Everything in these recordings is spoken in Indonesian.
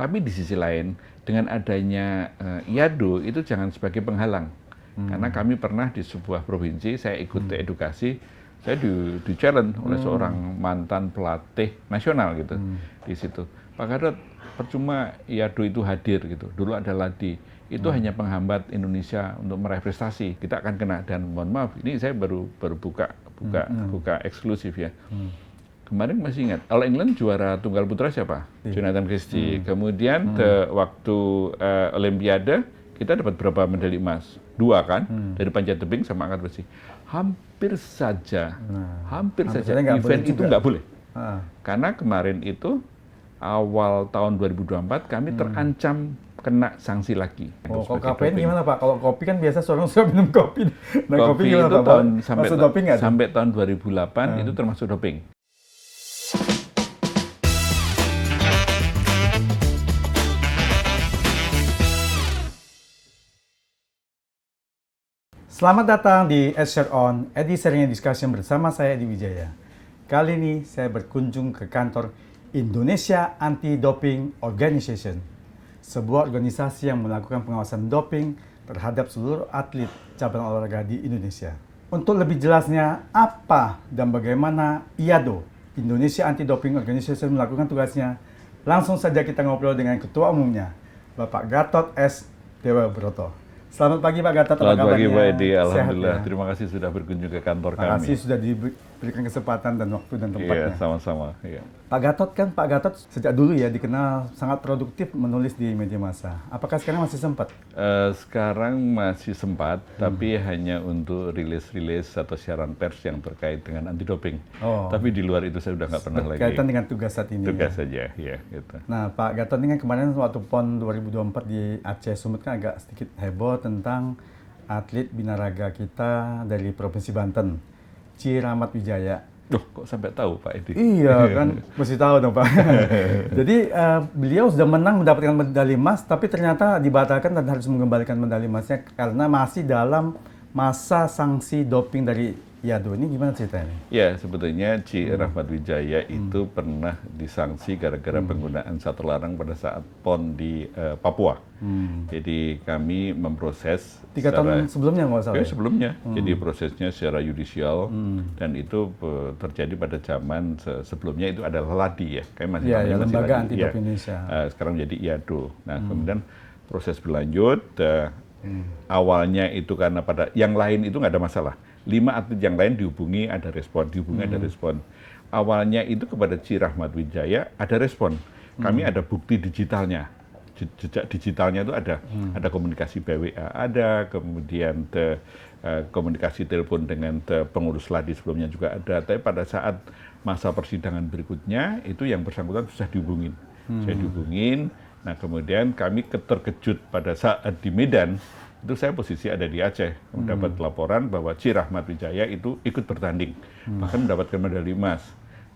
Tapi di sisi lain, dengan adanya IADO itu jangan sebagai penghalang. Karena kami pernah di sebuah provinsi, saya ikut edukasi, saya di challenge oleh seorang mantan pelatih nasional gitu di situ. Pak Gatot, percuma IADO itu hadir gitu. Dulu ada Ladi, itu hanya penghambat Indonesia untuk meraih prestasi. Kita akan kena, dan mohon maaf, ini saya baru buka eksklusif ya. Kemarin masih ingat, All England juara tunggal putra siapa? Jonathan Christie. Kemudian waktu Olimpiade kita dapat berapa medali emas? 2 kan? Dari panjat tebing sama angkat besi. Hampir saja event itu nggak boleh. Karena kemarin itu awal tahun 2024 kami terancam kena sanksi lagi. Oh, kalau kafein gimana Pak? Kalau kopi kan biasa seorang suka minum kopi. Nah, kopi itu sampai tahun 2008 itu termasuk doping. Selamat datang di Share On, edisi Sharing Discussion bersama saya Edi Wijaya. Kali ini saya berkunjung ke kantor Indonesia Anti-Doping Organization, sebuah organisasi yang melakukan pengawasan doping terhadap seluruh atlet cabang olahraga di Indonesia. Untuk lebih jelasnya apa dan bagaimana IADO, Indonesia Anti-Doping Organization melakukan tugasnya, langsung saja kita ngobrol dengan Ketua Umumnya, Bapak Gatot S. Dewa Broto. Selamat pagi Pak Gatot. Selamat pagi Pak Edi, alhamdulillah. Ya? Terima kasih sudah berkunjung ke kantor kami. Terima kasih sudah diberikan kesempatan dan waktu dan tempatnya. Iya, sama-sama. Iya. Pak Gatot sejak dulu ya dikenal sangat produktif menulis di media massa. Apakah sekarang masih sempat? Sekarang masih sempat, tapi hanya untuk rilis-rilis atau siaran pers yang terkait dengan anti doping. Oh. Tapi di luar itu saya sudah nggak pernah lagi. Berkaitan dengan tugas saat ini. Tugas saja, ya. Gitu. Nah Pak Gatot ini kan kemarin waktu PON 2024 di Aceh Sumut kan agak sedikit heboh tentang atlet binaraga kita dari Provinsi Banten, Rahmat Wijaya. Loh, kok sampai tahu Pak Edi? Iya kan, mesti tahu dong Pak. Jadi beliau sudah menang mendapatkan medali emas, tapi ternyata dibatalkan dan harus mengembalikan medali emasnya karena masih dalam masa sanksi doping dari IADO. Ini gimana ceritanya? Ya, sebetulnya Rahmat Wijaya itu pernah disanksi gara-gara penggunaan zat terlarang pada saat PON di Papua. Jadi kami memproses 3 tahun sebelumnya nggak salah? Ya, sebelumnya. Jadi prosesnya secara yudisial dan itu terjadi pada zaman sebelumnya itu adalah LADI ya. Kami masih Lembaga Anti Doping Indonesia. Sekarang jadi IADO. Nah, kemudian proses berlanjut. Awalnya itu karena pada yang lain itu nggak ada masalah. 5 atlet yang lain dihubungi ada respon, Awalnya itu kepada Rahmat Wijaya ada respon. Kami ada bukti digitalnya. Jejak digitalnya itu ada komunikasi BWA, ada kemudian komunikasi telepon dengan pengurus LADI sebelumnya juga ada. Tapi pada saat masa persidangan berikutnya itu yang bersangkutan susah dihubungin. Saya dihubungin. Nah kemudian kami terkejut pada saat di Medan. Itu saya posisi ada di Aceh, mendapat laporan bahwa Rahmat Wijaya itu ikut bertanding, bahkan mendapatkan medali emas.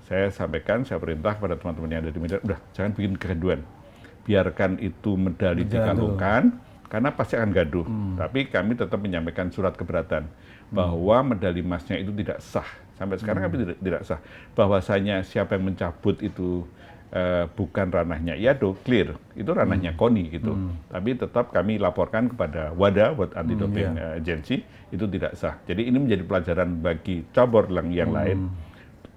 Saya sampaikan, saya perintah kepada teman-teman yang ada di Medan, udah jangan bikin kegaduhan, biarkan itu medali dikalungkan, karena pasti akan gaduh. Tapi kami tetap menyampaikan surat keberatan bahwa medali emasnya itu tidak sah. Sampai sekarang kami tidak sah. Bahwasanya siapa yang mencabut itu bukan ranahnya IADO, clear, itu ranahnya KONI gitu. Tapi tetap kami laporkan kepada WADA, World Anti-Doping Agency, itu tidak sah. Jadi ini menjadi pelajaran bagi cabur yang lain,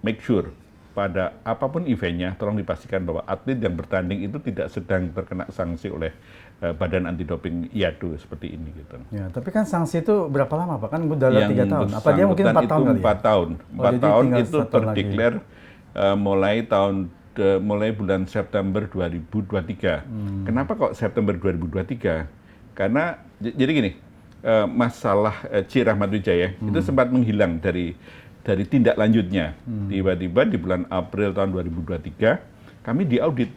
make sure pada apapun eventnya, tolong dipastikan bahwa atlet yang bertanding itu tidak sedang terkena sanksi oleh Badan Anti-Doping IADO seperti ini gitu. Ya, tapi kan sanksi itu berapa lama Pak? Kan udah 3 tahun. Apa dia mungkin 4 tahun kali ya? 4 tahun. 4 tahun itu terdeklar mulai bulan September 2023. Kenapa kok September 2023? Karena jadi gini, masalah Rahmat Wijaya itu sempat menghilang dari tindak lanjutnya. Tiba-tiba di bulan April tahun 2023 kami diaudit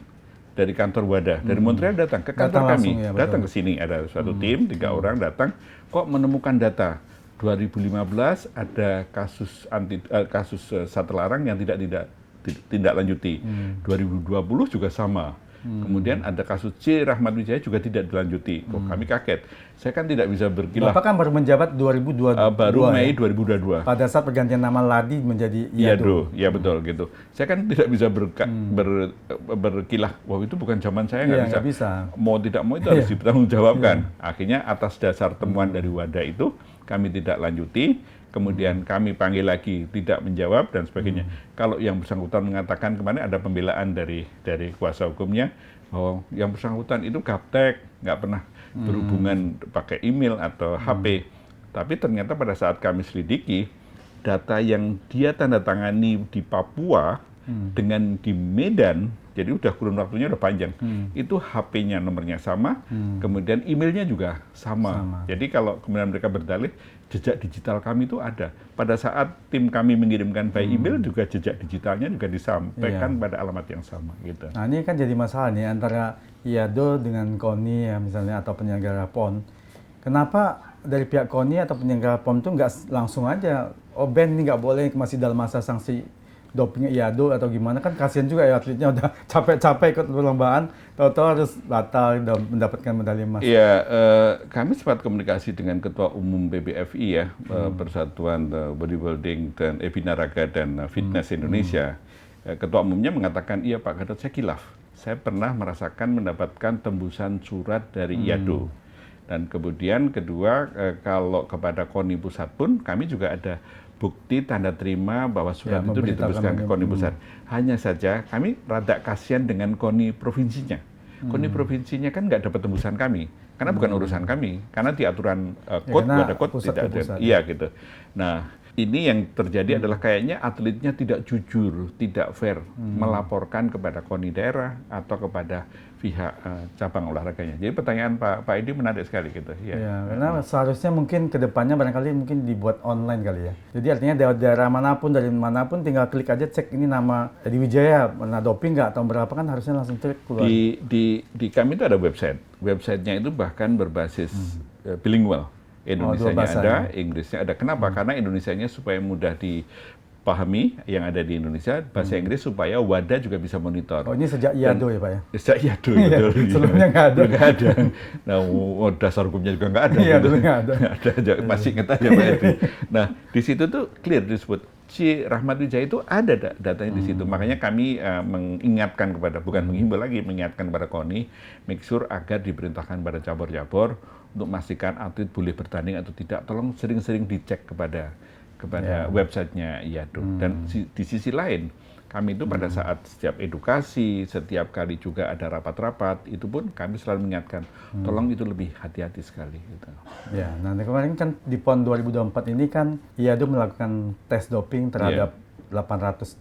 dari kantor WADA, dari Montreal datang ke kantor kami, datang ke sini ada suatu tim 3 orang datang, kok menemukan data 2015 ada kasus zat terlarang yang tidak tindak lanjuti. 2020 juga sama. Kemudian ada kasus C. Rahmat Wijaya juga tidak dilanjuti. Kok kami kaget. Saya kan tidak bisa berkilah. Bapak kan baru menjabat 2022. Baru Mei ya? 2022. Pada saat pergantian nama Ladi menjadi Iyado. Ya betul gitu. Saya kan tidak bisa berkilah. Wah itu bukan zaman saya, nggak bisa. Mau tidak mau itu harus dipertanggungjawabkan. Akhirnya atas dasar temuan dari Wadah itu kami tidak lanjuti. Kemudian kami panggil lagi, tidak menjawab dan sebagainya. Kalau yang bersangkutan mengatakan kemarin ada pembelaan dari kuasa hukumnya bahwa yang bersangkutan itu gaptek, nggak pernah berhubungan pakai email atau HP. Tapi ternyata pada saat kami selidiki, data yang dia tanda tangani di Papua dengan di Medan, jadi udah kurun waktunya udah panjang. Itu HP-nya nomornya sama, kemudian emailnya juga sama. Jadi kalau kemudian mereka berdalih, jejak digital kami itu ada. Pada saat tim kami mengirimkan by email juga jejak digitalnya juga disampaikan pada alamat yang sama gitu. Nah ini kan jadi masalah nih antara Iyado dengan KONI ya misalnya atau penyelenggara PON. Kenapa dari pihak KONI atau penyelenggara PON itu nggak langsung aja, oh band ini nggak boleh masih dalam masa sanksi doping Iyado atau gimana, kan kasihan juga ya atletnya udah capek-capek ikut perlombaan, tahu-tahu harus batal dan mendapatkan medali emas. Iya, kami sempat komunikasi dengan Ketua Umum PBFI ya, Persatuan Bodybuilding dan Binaraga dan Fitness Indonesia. Ketua Umumnya mengatakan, iya Pak Gatot, saya kilaf. Saya pernah merasakan mendapatkan tembusan surat dari Iyado. Dan kemudian kedua, kalau kepada KONI Pusat pun kami juga ada bukti tanda terima bahwa surat itu ditembuskan ke KONI Pusat. Hanya saja kami rada kasihan dengan KONI provinsinya. KONI provinsinya kan nggak dapat tembusan kami, karena bukan urusan kami, karena di aturan code, ada code tidak ada. Iya gitu. Nah ini yang terjadi adalah kayaknya atletnya tidak jujur, tidak fair melaporkan kepada KONI daerah atau kepada pihak cabang olahraganya. Jadi pertanyaan Pak Edi menarik sekali gitu. Ya, karena seharusnya mungkin kedepannya barangkali mungkin dibuat online kali ya. Jadi artinya daerah manapun, dari manapun tinggal klik aja cek ini nama Edi Wijaya, pernah doping nggak atau berapa, kan harusnya langsung cek keluar. Di kami itu ada website. Websitenya itu bahkan berbasis bilingual. Indonesianya ada, Inggrisnya ada. Kenapa? Karena Indonesianya supaya mudah dipahami yang ada di Indonesia, bahasa Inggris supaya Wadah juga bisa monitor. Oh ini sejak Iyado ya Pak ya? Sejak Iyado, betul. Sebelumnya nggak ada. Nggak ada. Nah, dasar hukumnya juga nggak ada. Iya, dulu nggak ada. Masih ingat aja Pak Edi. Nah, di situ tuh clear disebut. Si Rahmat Wijaya itu ada datanya di situ. Makanya kami mengingatkan bukan menghimbau lagi, mengingatkan kepada KONI, make sure agar diperintahkan pada cabur-cabur untuk memastikan atlet boleh bertanding atau tidak. Tolong sering-sering dicek kepada websitenya Iyado. Dan di sisi lain, kami itu pada saat setiap edukasi, setiap kali juga ada rapat-rapat, itu pun kami selalu mengingatkan, tolong itu lebih hati-hati sekali. Gitu. Ya, nanti kemarin kan di PON 2024 ini kan Iyado melakukan tes doping terhadap 800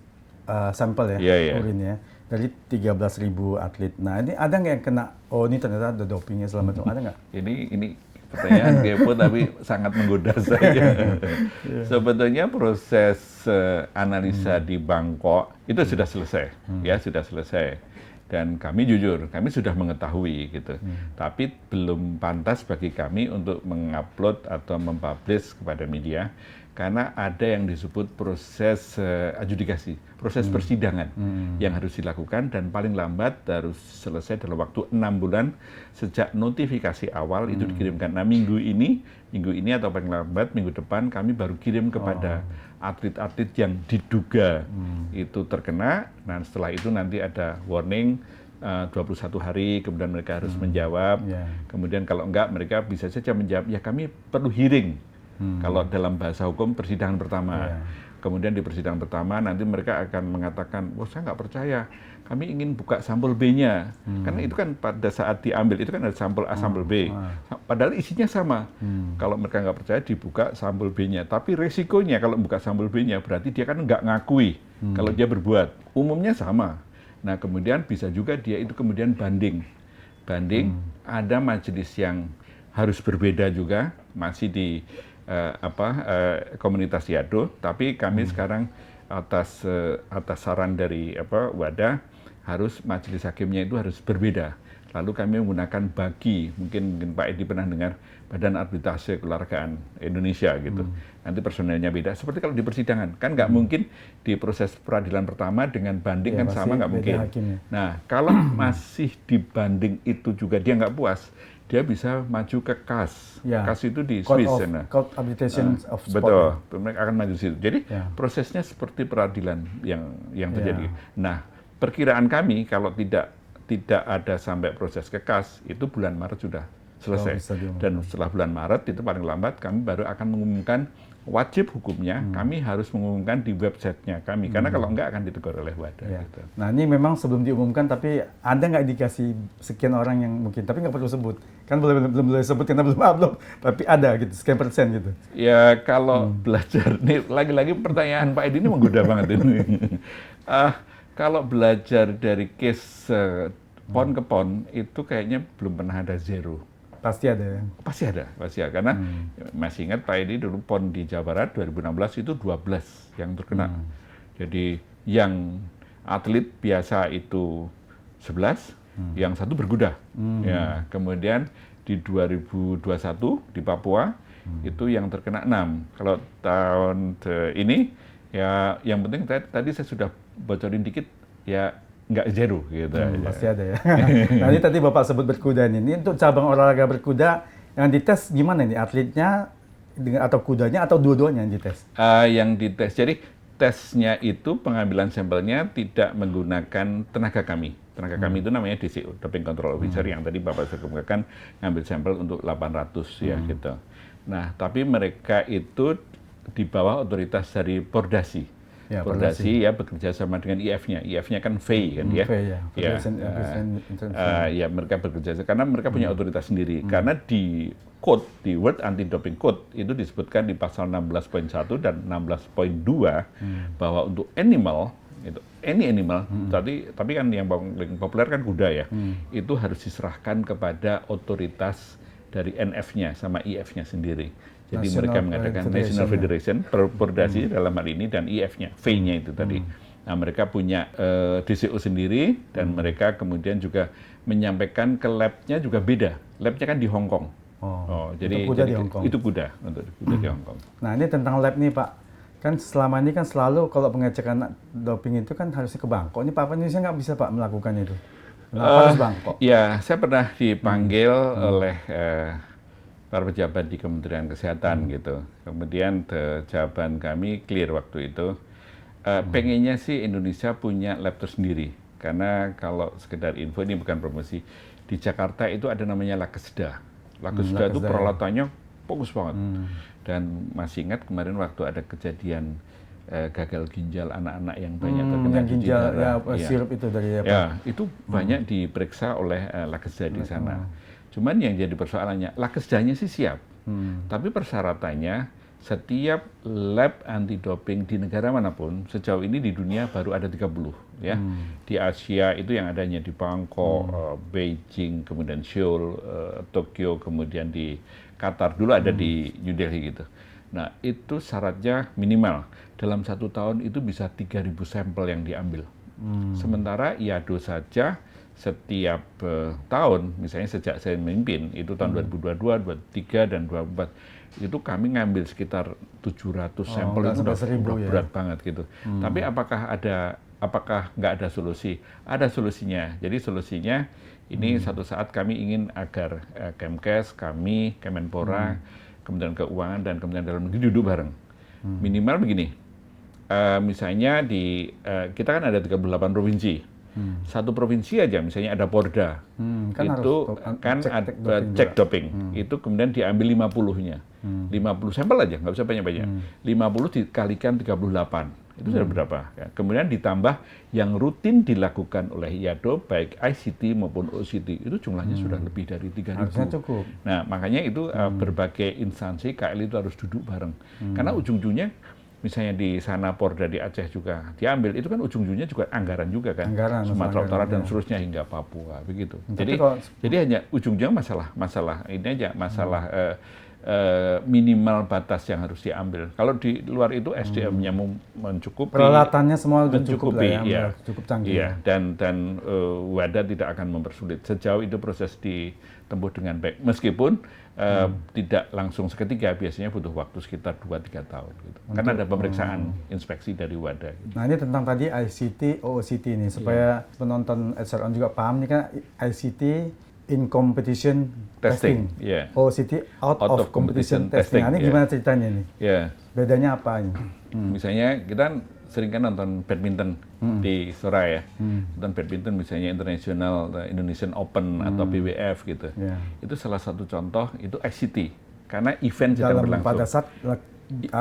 sampel ya, urin ya, dari 13.000 atlet. Nah ini ada nggak yang kena, oh ini ternyata ada dopingnya selama itu, ada nggak? Ini pertanyaan kepo tapi sangat menggoda saya. Sebetulnya proses analisa di Bangkok itu sudah selesai, ya sudah selesai. Dan kami jujur, kami sudah mengetahui gitu. Tapi belum pantas bagi kami untuk mengupload atau mempublish kepada media karena ada yang disebut proses adjudikasi, proses persidangan yang harus dilakukan dan paling lambat harus selesai dalam waktu 6 bulan sejak notifikasi awal itu dikirimkan. Nah minggu ini atau paling lambat minggu depan kami baru kirim kepada atlet-atlet yang diduga itu terkena. Nah setelah itu nanti ada warning 21 hari, kemudian mereka harus menjawab. Kemudian kalau enggak mereka bisa saja menjawab, ya kami perlu hearing. Kalau dalam bahasa hukum persidangan pertama. Kemudian di persidangan pertama nanti mereka akan mengatakan, wah saya nggak percaya, kami ingin buka sampel B-nya. Karena itu kan pada saat diambil, itu kan ada sampel A, sampel B. Padahal isinya sama. Kalau mereka nggak percaya dibuka sampel B-nya. Tapi resikonya kalau buka sampel B-nya berarti dia kan nggak ngakui kalau dia berbuat. Umumnya sama. Nah kemudian bisa juga dia itu kemudian banding. Ada majelis yang harus berbeda juga, masih di komunitas Iyado, tapi kami sekarang atas saran dari Wadah harus majelis hakimnya itu harus berbeda. Lalu kami menggunakan BAGI, mungkin Pak Edi pernah dengar, Badan Arbitrase Kekeluargaan Indonesia gitu. Nanti personelnya beda. Seperti kalau di persidangan, kan nggak mungkin di proses peradilan pertama dengan banding kan sama, nggak mungkin. Hakimnya. Nah, kalau masih dibanding itu juga dia nggak puas, dia bisa maju ke CAS. Ya. CAS itu di Court Swiss. Court Arbitration of Sport. Betul, mereka akan maju di situ. Jadi prosesnya seperti peradilan yang terjadi. Nah, perkiraan kami kalau tidak ada sampai proses ke CAS, itu bulan Maret sudah selesai. Dan setelah bulan Maret itu paling lambat kami baru akan mengumumkan wajib hukumnya, kami harus mengumumkan di websitenya kami, karena kalau enggak akan ditegur oleh WADA. Gitu. Nah ini memang sebelum diumumkan, tapi ada nggak dikasih sekian orang yang mungkin, tapi nggak perlu sebut, kan belum boleh sebut karena belum upload, tapi ada gitu, sekian persen gitu. Ya kalau belajar, nih lagi-lagi pertanyaan Pak Edi ini menggoda banget ini. Kalau belajar dari case pon ke pon, itu kayaknya belum pernah ada zero. Pasti ada ya? Pasti ada. Karena masih ingat Pak Edi dulu PON di Jawa Barat 2016 itu 12 yang terkena. Jadi yang atlet biasa itu 11, yang satu berkuda. Ya, kemudian di 2021 di Papua itu yang terkena 6. Kalau tahun ini ya yang penting tadi saya sudah bocorin dikit ya, nggak zero gitu. Pasti ada ya. Nah ini tadi Bapak sebut berkuda ini untuk cabang olahraga berkuda yang dites gimana nih, atletnya atau kudanya atau dua-duanya yang dites? Yang dites, jadi tesnya itu pengambilan sampelnya tidak menggunakan tenaga kami. Tenaga kami itu namanya DCO, Doping Control Officer, yang tadi Bapak saya kemukakan ngambil sampel untuk 800 ya gitu. Nah tapi mereka itu di bawah otoritas dari Pordasi. Ya, Pordasi ya bekerja sama dengan IF-nya. IF-nya kan FEI kan ya. Ya mereka bekerja karena mereka punya otoritas sendiri. Karena di code, di World Anti-Doping Code itu disebutkan di pasal 16.1 dan 16.2 bahwa untuk animal itu any animal, tapi kan yang paling populer kan kuda ya. Itu harus diserahkan kepada otoritas dari NF-nya sama IF-nya sendiri. Jadi mereka mengadakan National Federation, Pordasi dalam hal ini, dan IF-nya, V-nya itu tadi. Nah mereka punya DCO sendiri, dan mereka kemudian juga menyampaikan ke lab-nya juga beda. Lab-nya kan di Hong Kong. Jadi di Hong Kong. Itu kuda, untuk kuda di Hong Kong. Nah ini tentang lab nih Pak. Kan selama ini kan selalu kalau pengecekan doping itu kan harusnya ke Bangkok. Ini Pak Indonesia nggak bisa Pak melakukan itu? Kenapa harus Bangkok? Ya, saya pernah dipanggil oleh para pejabat di Kementerian Kesehatan gitu. Kemudian jawaban kami clear waktu itu. Pengennya sih Indonesia punya lab tersendiri. Karena kalau sekedar info, ini bukan promosi, di Jakarta itu ada namanya Lakesda. Lakesda itu peralatannya bagus banget. Dan masih ingat kemarin waktu ada kejadian gagal ginjal anak-anak yang banyak terkena ginjal sirup itu dari apa? Ya, itu banyak diperiksa oleh Lakesda di sana. Cuman yang jadi persoalannya, Lakesdanya sih siap, tapi persyaratannya setiap lab anti doping di negara manapun sejauh ini di dunia baru ada 30 ya. Di Asia itu yang adanya di Bangkok, Beijing, kemudian Seoul, Tokyo, kemudian di Qatar, dulu ada di New Delhi gitu. Nah itu syaratnya minimal dalam 1 tahun itu bisa 3.000 sampel yang diambil. Sementara IADO saja setiap tahun, misalnya sejak saya memimpin, itu tahun 2022, 2023, dan 2024, itu kami ngambil sekitar 700 sampel, itu udah berat banget gitu. Tapi apakah nggak ada solusi? Ada solusinya. Jadi solusinya ini satu saat kami ingin agar Kemkes, kami, Kemenpora, Kementerian Keuangan, dan Kementerian Dalam Negeri duduk bareng. Minimal begini, misalnya kita kan ada 38 provinsi. Satu provinsi aja, misalnya ada Porda, kan itu kan ada cek doping, itu kemudian diambil 50-nya, 50 sampel aja, nggak usah banyak-banyak, 50 dikalikan 38, itu sudah berapa? Ya. Kemudian ditambah yang rutin dilakukan oleh IADO, baik ICT maupun OCT, itu jumlahnya sudah lebih dari 3.000. Harusnya cukup. Nah makanya itu berbagai instansi KL itu harus duduk bareng, karena ujung-ujungnya misalnya di sana Porda di Aceh juga diambil, itu kan ujung-ujungnya juga anggaran juga kan, Sumatera Utara dan seterusnya hingga Papua begitu. Jadi hanya ujungnya masalah ini aja, masalah minimal batas yang harus diambil. Kalau di luar itu SDM-nya mencukupi, peralatannya semua cukup lah ya, ya. cukup canggih. Iya, dan WADA tidak akan mempersulit sejauh itu proses ditempuh dengan baik. Meskipun tidak langsung seketika, biasanya butuh waktu sekitar 2-3 tahun. Gitu. Karena ada pemeriksaan inspeksi dari WADA. Gitu. Nah ini tentang tadi ICT, OOCT ini, supaya penonton SRON juga paham, ini kan ICT in competition testing. Yeah. OOCT out of competition testing. Nah, ini gimana ceritanya nih? Yeah. Bedanya apa ini? Misalnya kita sering kan nonton badminton di Sora ya. Nonton badminton misalnya International Indonesian Open atau BWF gitu. Yeah. Itu salah satu contoh itu ICT karena event sedang berlangsung. Pada saat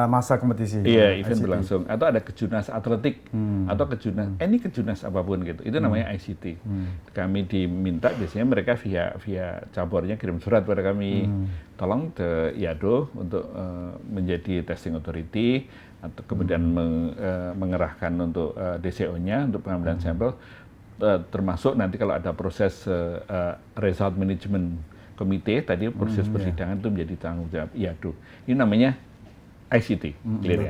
masa kompetisi. Iya, event berlangsung. Atau ada kejurnas atletik atau kejurnas apapun gitu. Itu namanya ICT. Kami diminta biasanya mereka via cabornya kirim surat pada kami, tolong ke IADO untuk menjadi testing authority atau kemudian mengerahkan untuk DCO-nya untuk pengambilan sampel, termasuk nanti kalau ada proses result management komite tadi proses persidangan itu menjadi tanggung jawab IADO. Ini namanya ICT,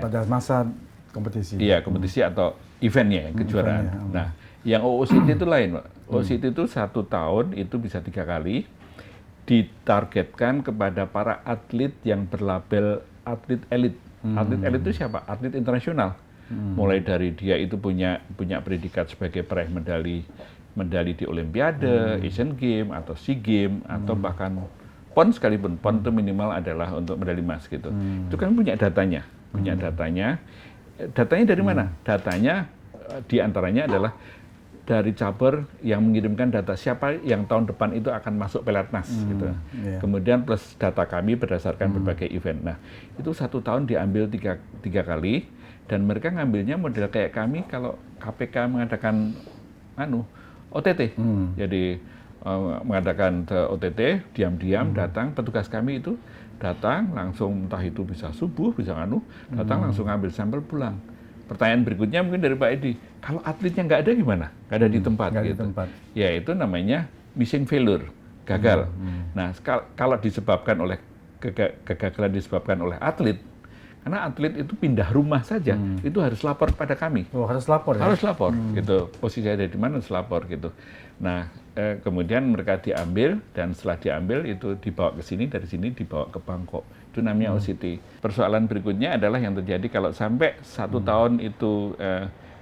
pada masa kompetisi. Iya, kompetisi atau eventnya, kejuaraan. Nah, yang OOCT itu lain, Pak. OOCT itu 1 tahun itu bisa 3 kali ditargetkan kepada para atlet yang berlabel atlet elit. Atlet elit itu siapa? Atlet internasional. Mulai dari dia itu punya predikat sebagai peraih medali di Olimpiade, Asian Games atau SEA Games atau bahkan PON sekalipun, PON itu minimal adalah untuk medali emas gitu. Itu kan punya datanya. Datanya dari mana? Datanya diantaranya adalah dari cabur yang mengirimkan data siapa yang tahun depan itu akan masuk Pelatnas gitu. Kemudian plus data kami berdasarkan berbagai event. Nah, itu 1 tahun diambil tiga kali dan mereka ngambilnya model kayak kami kalau KPK mengadakan OTT. Jadi mengadakan OTT, diam-diam datang, petugas kami itu datang langsung, entah itu bisa subuh, bisa datang langsung ngambil sampel pulang. Pertanyaan berikutnya mungkin dari Pak Edi, kalau atletnya nggak ada gimana? Nggak ada di tempat Nggak gitu. di tempat. Ya itu namanya missing failure, gagal. Nah kalau disebabkan oleh kegagalan disebabkan oleh atlet, karena atlet itu pindah rumah saja, itu harus lapor kepada kami. Oh, harus lapor ya? Harus lapor, gitu. Posisi ada di mana harus lapor, gitu. Nah, kemudian mereka diambil, dan setelah diambil itu dibawa ke sini, dari sini dibawa ke Bangkok. Itu namanya OCT. Persoalan berikutnya adalah yang terjadi kalau sampai 1 tahun itu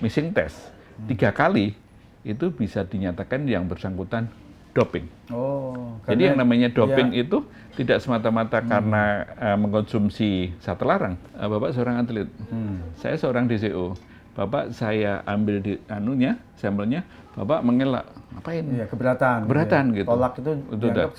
missing test, 3 kali itu bisa dinyatakan yang bersangkutan doping. Oh, jadi yang namanya doping itu tidak semata-mata karena mengkonsumsi zat terlarang. Bapak seorang atlet, saya seorang DCO. Bapak saya ambil di sampelnya, Bapak mengelak, ngapain? Iya, keberatan gitu. Tolak itu dianggap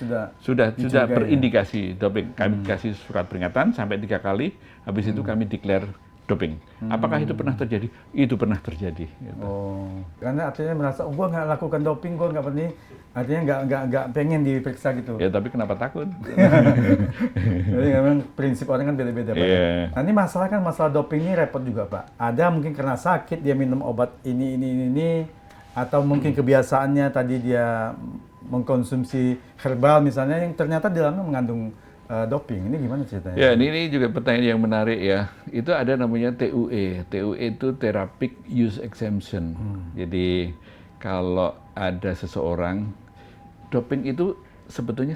sudah berindikasi doping. Kami kasih surat peringatan sampai 3 kali, habis itu kami declare doping. Apakah itu pernah terjadi? Itu pernah terjadi. Gitu. Oh, karena artinya merasa, gua nggak lakukan doping, gua nggak pernah, artinya nggak pengen diperiksa gitu. Ya tapi kenapa takut? Jadi memang prinsip orang kan beda-beda, Pak. Yeah. Nah, ini masalah doping ini repot juga, Pak. Ada mungkin karena sakit dia minum obat ini, atau mungkin kebiasaannya tadi dia mengkonsumsi herbal misalnya yang ternyata di dalamnya mengandung doping. Ini gimana ceritanya? Ya, ini juga pertanyaan yang menarik ya. Itu ada namanya TUE. TUE itu Therapeutic Use Exemption. Jadi kalau ada seseorang, doping itu sebetulnya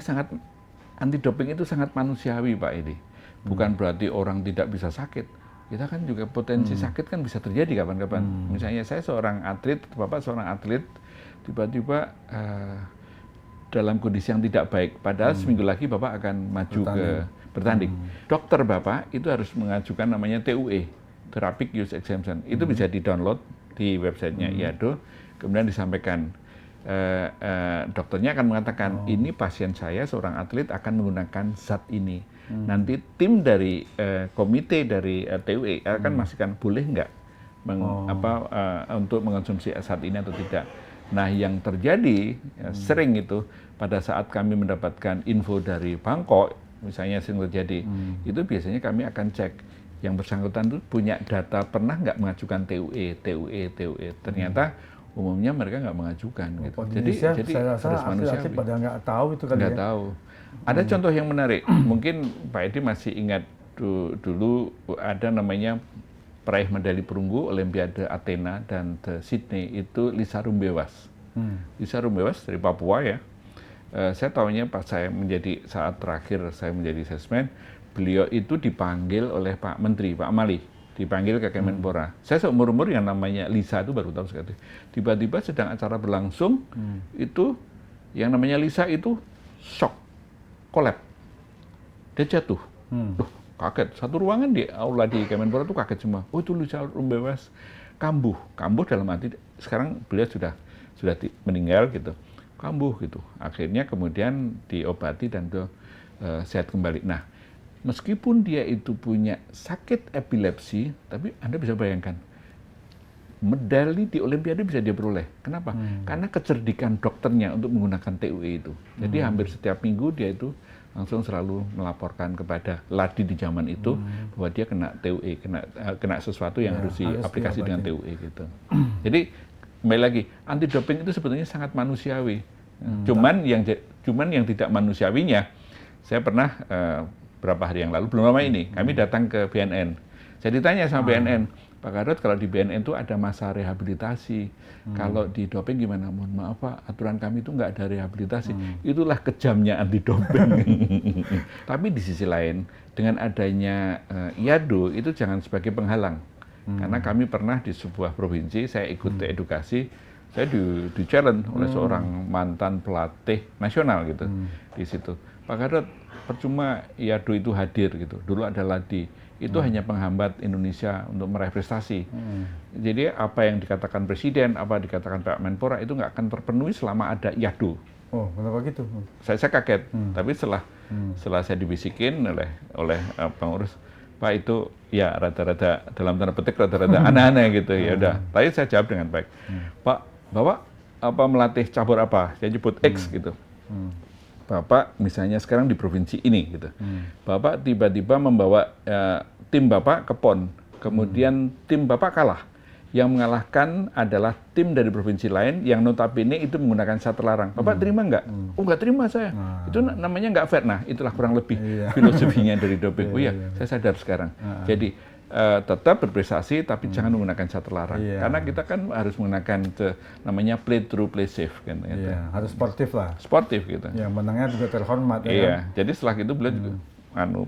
anti doping itu sangat manusiawi, Pak Edi. Bukan berarti orang tidak bisa sakit. Kita kan juga potensi sakit kan bisa terjadi kapan-kapan. Misalnya saya seorang atlet, Bapak seorang atlet, tiba-tiba dalam kondisi yang tidak baik. Padahal seminggu lagi Bapak akan maju bertanding. Dokter Bapak itu harus mengajukan namanya TUE, Therapeutic Use Exemption. Itu bisa di-download di websitenya IADO, kemudian disampaikan. Dokternya akan mengatakan, ini pasien saya, seorang atlet akan menggunakan zat ini. Nanti tim dari komite dari TUE akan memastikan boleh nggak untuk mengonsumsi zat ini atau tidak. Nah, yang terjadi sering itu pada saat kami mendapatkan info dari Bangkok, misalnya sering terjadi, itu biasanya kami akan cek yang bersangkutan itu punya data pernah nggak mengajukan TUE. Ternyata umumnya mereka nggak mengajukan gitu. Di Indonesia, Jadi saya rasa harus manusiawi. atlet pada nggak tahu itu kali Nggak ya. tahu. Ada contoh yang menarik. Mungkin Pak Edi masih ingat dulu ada namanya peraih medali perunggu Olimpiade Athena dan Sydney itu Lisa Rumbewas. Lisa Rumbewas dari Papua ya. Saya tahunya pas saya saat terakhir saya menjadi sesmen, beliau itu dipanggil oleh Pak Menteri, Pak Mali, dipanggil ke Kemenpora. Saya seumur-umur yang namanya Lisa itu baru tahu sekali. Tiba-tiba sedang acara berlangsung, itu yang namanya Lisa itu shock, kolap. Dia jatuh. Duh, kaget. Satu ruangan di aula di Kemenpora itu kaget semua. Oh, itu Lisa Rumbewas kambuh. Kambuh dalam arti sekarang beliau sudah meninggal gitu. Kambuh gitu. Akhirnya kemudian diobati dan sehat kembali. Nah, meskipun dia itu punya sakit epilepsi, tapi Anda bisa bayangkan, medali di Olimpiade bisa dia peroleh. Kenapa? Karena kecerdikan dokternya untuk menggunakan TUE itu. Jadi hampir setiap minggu dia itu langsung selalu melaporkan kepada Ladi di zaman itu bahwa dia kena TUE, kena sesuatu yang harus diaplikasi dengan TUE gitu. Jadi kembali lagi, anti doping itu sebetulnya sangat manusiawi. Cuman yang tidak manusiawinya, saya pernah berapa hari yang lalu, belum lama ini, kami datang ke BNN. Saya ditanya sama BNN, Pak Gatot, kalau di BNN itu ada masa rehabilitasi. Kalau di doping gimana? Mohon maaf Pak, aturan kami itu nggak ada rehabilitasi. Itulah kejamnya anti doping. Tapi di sisi lain, dengan adanya IADO itu jangan sebagai penghalang. Karena kami pernah di sebuah provinsi, saya ikut edukasi, saya di challenge oleh seorang mantan pelatih nasional gitu di situ. Pak Gatot, percuma IADO itu hadir gitu. Dulu ada Ladi, itu hanya penghambat Indonesia untuk meraih prestasi. Jadi apa yang dikatakan Presiden, apa dikatakan Pak Menpora itu nggak akan terpenuhi selama ada IADO. Oh, kenapa gitu? Saya kaget, tapi setelah saya dibisikin oleh pengurus, Pak itu ya rada-rada dalam tanda petik rada-rada aneh-aneh gitu ya udah. Tapi saya jawab dengan baik. Pak, Bapak apa melatih cabur apa? Saya nyebut X gitu. Bapak misalnya sekarang di provinsi ini gitu. Bapak tiba-tiba membawa tim Bapak ke PON. Kemudian tim Bapak kalah. Yang mengalahkan adalah tim dari provinsi lain yang notabene itu menggunakan syarat terlarang. Bapak terima nggak? Oh, nggak terima saya. Itu namanya nggak fair. Nah, itulah kurang lebih filosofinya dari doping. Oh iya, saya sadar sekarang. Jadi tetap berprestasi tapi jangan menggunakan syarat terlarang. Karena kita kan harus menggunakan namanya play true, play safe kan. Gitu. Harus sportif lah. Sportif gitu. Yang menangnya juga terhormat. Iya. Kan? Jadi setelah itu beliau juga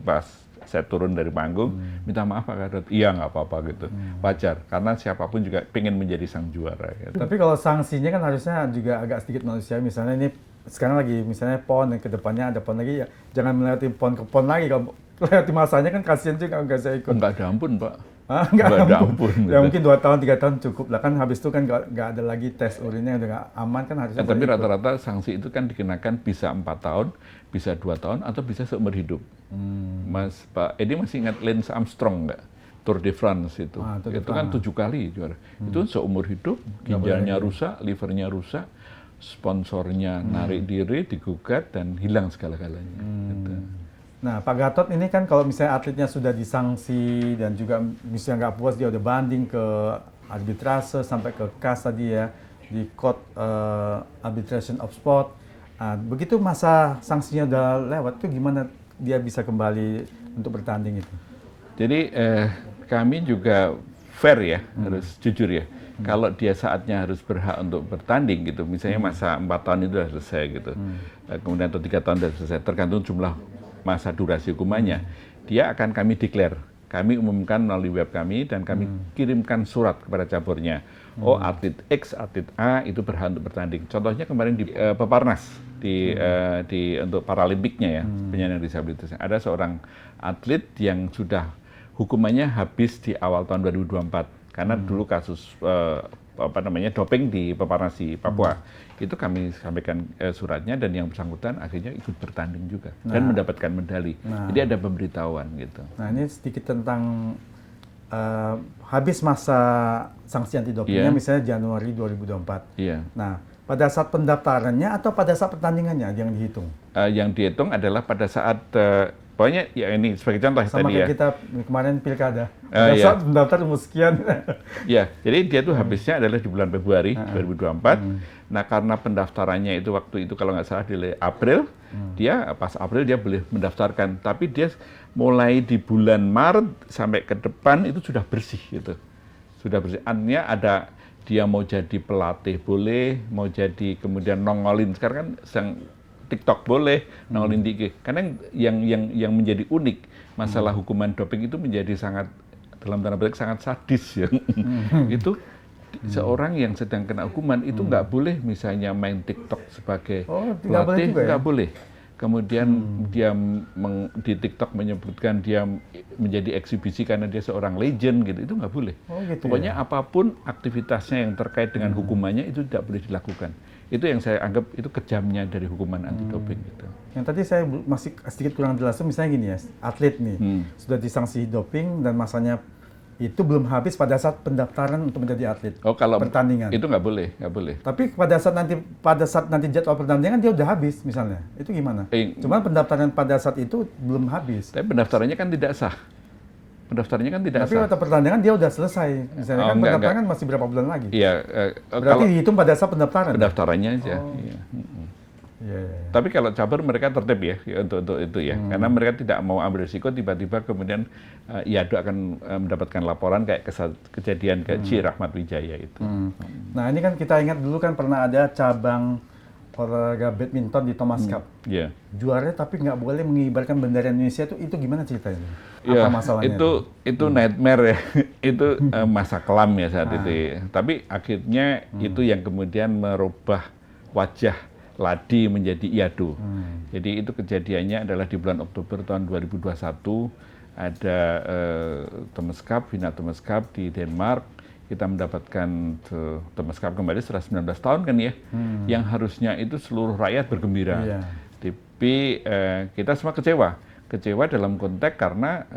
pas saya turun dari panggung, minta maaf Pak Gatot, iya nggak apa-apa gitu, wajar, karena siapapun juga pengen menjadi sang juara. Gitu. Tapi kalau sanksinya kan harusnya juga agak sedikit manusiawi, misalnya ini sekarang lagi misalnya PON, dan kedepannya ada PON lagi, ya jangan melewati PON ke PON lagi, kalau melewati masanya kan kasihan juga nggak saya ikut. Nggak ada ampun Pak. Nggak ada ampun. Ya mungkin 2 tahun, 3 tahun cukup lah, kan habis itu kan nggak ada lagi tes urinnya, udah nggak aman kan harusnya. Tapi rata-rata sanksi itu kan dikenakan bisa 4 tahun, bisa 2 tahun, atau bisa seumur hidup. Mas Pak Edi masih ingat Lance Armstrong nggak? Tour de France itu. Itu kan 7 kali juara. Itu seumur hidup, ginjalnya rusak, livernya rusak, sponsornya narik diri, digugat, dan hilang segala-galanya. Gitu. Nah, Pak Gatot ini kan kalau misalnya atletnya sudah disanksi dan juga misalnya nggak puas, dia udah banding ke arbitrase sampai ke KAS tadi ya, di Court Arbitration of Sport. Begitu masa sanksinya udah lewat, itu gimana dia bisa kembali untuk bertanding itu? Jadi kami juga fair ya, harus jujur ya. Kalau dia saatnya harus berhak untuk bertanding gitu, misalnya masa 4 tahun itu sudah selesai gitu, kemudian atau 3 tahun sudah selesai, tergantung jumlah masa durasi hukumannya, dia akan kami declare, kami umumkan melalui web kami dan kami kirimkan surat kepada caburnya. Oh, atlet X, atlet A itu berhak untuk bertanding. Contohnya kemarin di Peparnas untuk Paralimpiknya ya, penyandang disabilitas. Ada seorang atlet yang sudah hukumannya habis di awal tahun 2024 karena dulu kasus doping di Peparnas di Papua. Itu kami sampaikan suratnya dan yang bersangkutan akhirnya ikut bertanding juga dan mendapatkan medali. Jadi ada pemberitahuan gitu. Nah, ini sedikit tentang habis masa sanksi anti dopingnya misalnya Januari 2024. Iya. Nah, pada saat pendaftarannya atau pada saat pertandingannya yang dihitung? Yang dihitung adalah pada saat pokoknya ya ini sebagai contoh Sama tadi kayak ya. kita kemarin pilkada. Pada Iya. saat mendaftar umur sekian. Ya, jadi dia tuh habisnya adalah di bulan Februari 2024. Nah, karena pendaftarannya itu waktu itu kalau nggak salah di April, dia pas April dia boleh mendaftarkan. Tapi dia mulai di bulan Maret sampai ke depan itu sudah bersih gitu. Sudah bersih. Artinya ada dia mau jadi pelatih boleh, mau jadi kemudian nongolin sekarang kan sedang TikTok boleh, nongolin di IG. Karena yang menjadi unik masalah hukuman doping itu menjadi sangat dalam tanda petik sangat sadis ya. Itu seorang yang sedang kena hukuman itu nggak boleh misalnya main TikTok sebagai pelatih, nggak boleh. Kemudian dia di TikTok menyebutkan dia menjadi eksibisi karena dia seorang legend gitu, itu nggak boleh. Gitu Pokoknya apapun aktivitasnya yang terkait dengan hukumannya itu tidak boleh dilakukan. Itu yang saya anggap itu kejamnya dari hukuman anti doping gitu. Yang tadi saya masih sedikit kurang jelas, misalnya gini ya, atlet nih sudah disanksi doping dan masanya itu belum habis pada saat pendaftaran untuk menjadi atlet. Kalau pertandingan itu nggak boleh. Tapi pada saat nanti jadwal pertandingan dia udah habis misalnya, itu gimana? Cuman pendaftaran pada saat itu belum habis. Tapi pendaftarannya kan tidak sah. Pendaftarannya kan tidak Tapi sah. waktu pertandingan dia udah selesai, misalnya kan pendaftaran kan masih berapa bulan lagi? Iya. Berarti dihitung pada saat pendaftaran. Pendaftarannya aja. Iya. Iya. Tapi kalau cabar mereka tertib ya untuk itu ya, karena mereka tidak mau ambil risiko tiba-tiba kemudian IADO akan mendapatkan laporan kayak kejadian ke Ci Rahmat Wijaya itu. Nah ini kan kita ingat dulu kan pernah ada cabang olahraga badminton di Thomas Cup. Iya. Juaranya tapi nggak boleh mengibarkan bendera Indonesia itu gimana ceritanya? Ya, Apa masalahnya? itu nightmare ya, itu masa kelam ya saat itu. Ya. Tapi akhirnya itu yang kemudian merubah wajah Ladi menjadi IADO. Jadi itu kejadiannya adalah di bulan Oktober tahun 2021 ada Thomas Cup, final Thomas Cup di Denmark. Kita mendapatkan Thomas Cup kembali setelah 19 tahun kan ya, yang harusnya itu seluruh rakyat bergembira. Iya. Tapi kita semua kecewa dalam konteks karena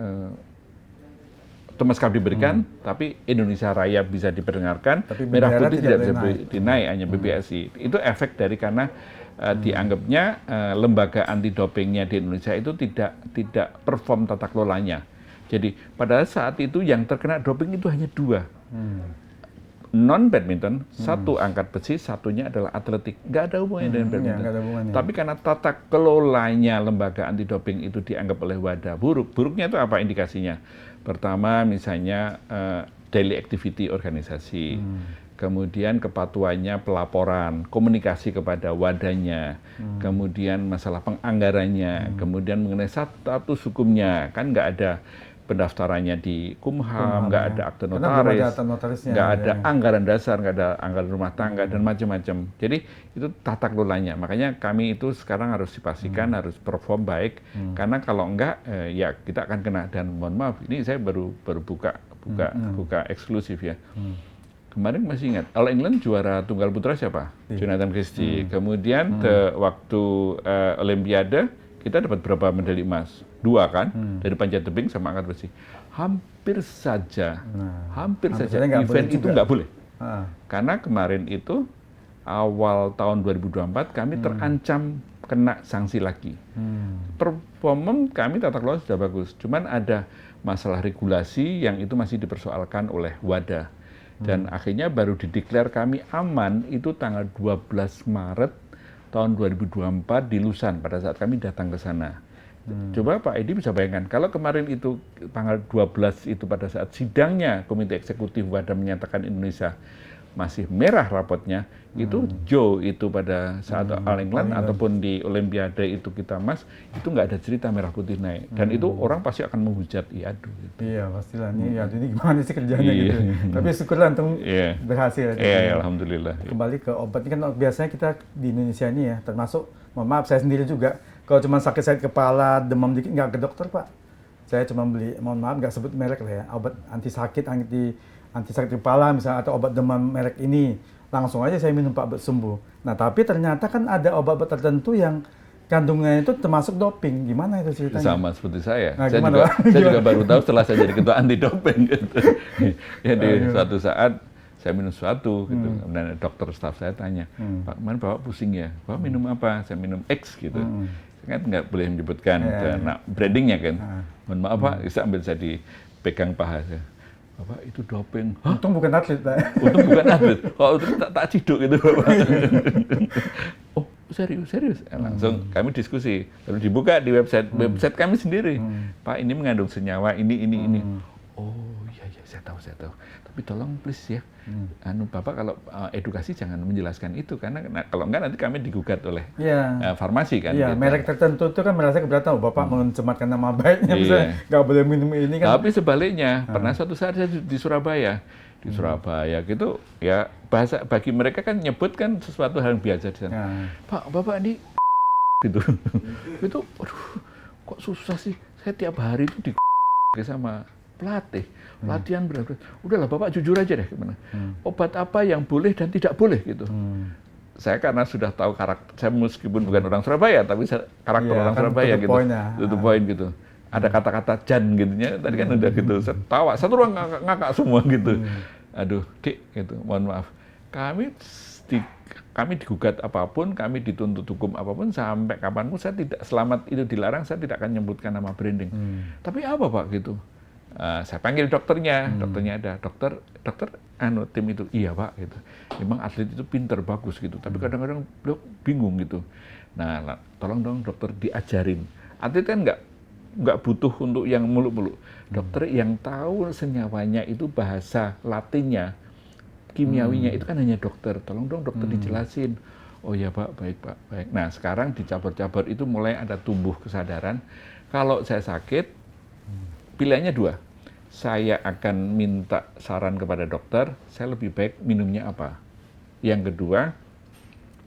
Thomas Cup diberikan, tapi Indonesia Raya bisa diperdengarkan, tapi Merah Putih tidak bisa naik. dinaik, hanya PBSI. Itu efek dari karena dianggapnya lembaga anti dopingnya di Indonesia itu tidak perform tata kelolanya. Jadi pada saat itu yang terkena doping itu hanya 2. Non badminton, satu angkat besi, satunya adalah atletik. Nggak ada hubungannya dengan badminton. nggak ada hubungannya. Tapi karena tata kelolanya lembaga anti doping itu dianggap oleh WADA buruk. Buruknya itu apa indikasinya? Pertama misalnya daily activity organisasi. Kemudian kepatuhannya pelaporan, komunikasi kepada wadahnya, kemudian masalah penganggarannya, kemudian mengenai status hukumnya, kan nggak ada pendaftarannya di Kumham, nggak ada akte notaris, nggak ada anggaran dasar, nggak ada anggaran rumah tangga, dan macam-macam. Jadi itu tata kelolanya. Makanya kami itu sekarang harus dipastikan harus perform baik, karena kalau enggak ya kita akan kena. Dan mohon maaf, ini saya baru buka eksklusif ya. Kemarin masih ingat, All England juara tunggal putra siapa? Jonathan Christie. Kemudian waktu Olimpiade kita dapat berapa medali emas? 2 kan? Dari panjat tebing sama angkat besi. Hampir saja event itu nggak boleh. Karena kemarin itu awal tahun 2024 kami terancam kena sanksi lagi. Performance kami tata kelola sudah bagus, cuman ada masalah regulasi yang itu masih dipersoalkan oleh WADA. Dan akhirnya baru dideklar kami aman itu tanggal 12 Maret tahun 2024 di Lusan pada saat kami datang ke sana. Coba Pak Edi bisa bayangkan, kalau kemarin itu tanggal 12 itu pada saat sidangnya Komite Eksekutif WADA menyatakan Indonesia masih merah rapotnya, itu Joe itu pada saat All England ataupun di Olimpiade itu kita emas, itu nggak ada cerita merah putih naik. Dan itu orang pasti akan menghujat IADO. Gitu. Iya pastilah, ini gimana sih kerjanya gitu. Tapi syukurlah untung berhasil. Iya, alhamdulillah. Kembali ke obat, ini kan biasanya kita di Indonesia ini ya, termasuk, mohon maaf saya sendiri juga, kalau cuma sakit kepala, demam dikit, nggak ke dokter Pak. Saya cuma beli, mohon maaf nggak sebut merek lah ya, obat anti sakit kepala misalnya, atau obat demam merek ini, langsung aja saya minum Pak sembuh. Nah tapi ternyata kan ada obat-obat tertentu yang kandungannya itu termasuk doping. Gimana itu ceritanya? Sama seperti saya. Nah, saya juga baru tahu setelah saya jadi ketua anti doping. Gitu. Jadi suatu saat saya minum sesuatu gitu. Kemudian dokter staff saya tanya, Pak, kemarin Bapak pusing ya? Bapak minum apa? Saya minum X gitu. Saya kan nggak boleh menyebutkan nah, brandingnya kan. Mohon maaf Pak, sambil saya dipegang paha saya. Bapak itu doping. Hah? Untung bukan atlet, Pak. Untung bukan atlet. Oh, itu tak ciduk gitu Bapak. Oh, serius. Langsung kami diskusi. Lalu dibuka di website kami sendiri. Pak, ini mengandung senyawa ini. Oh, iya, saya tahu. Tapi tolong please ya. Bapak kalau edukasi jangan menjelaskan itu karena kalau enggak nanti kami digugat oleh farmasi kan. Iya, gitu. merek tertentu itu kan merasa keberatan, Bapak mencemarkan nama baiknya, misalnya nggak boleh minum ini kan. Tapi sebaliknya, pernah suatu saat saya di Surabaya. Di Surabaya gitu, ya bahasa bagi mereka kan nyebut kan sesuatu hal yang biasa di sana. Pak, Bapak ini gitu. Itu, aduh, kok susah sih. Saya tiap hari itu sama pelatih, latihan berat-berat. Udahlah Bapak jujur aja deh gimana. Obat apa yang boleh dan tidak boleh gitu. Saya karena sudah tahu karakter, saya meskipun bukan orang Surabaya, tapi karakter orang Surabaya gitu. Itu poin gitu. Ada kata-kata jan gitunya, tadi kan udah gitu. Saya tawa, satu orang ngakak semua gitu. Aduh, Dik, gitu. Mohon maaf. Kami digugat apapun, kami dituntut hukum apapun, sampai kapanpun saya tidak, selamat itu dilarang, saya tidak akan menyebutkan nama branding. Tapi apa Pak gitu? Saya panggil dokternya ada, dokter, tim itu, iya Pak gitu. Memang atlet itu pinter, bagus gitu, tapi kadang-kadang beliau bingung gitu. Nah, tolong dong dokter diajarin. Atlet kan nggak butuh untuk yang muluk-muluk. Dokter yang tahu senyawanya itu bahasa Latinnya, kimiawinya itu kan hanya dokter. Tolong dong dokter dijelasin. Oh ya Pak, baik Pak, baik. Nah sekarang di cabur-cabur itu mulai ada tumbuh kesadaran. Kalau saya sakit, pilihannya dua. Saya akan minta saran kepada dokter, saya lebih baik minumnya apa. Yang kedua,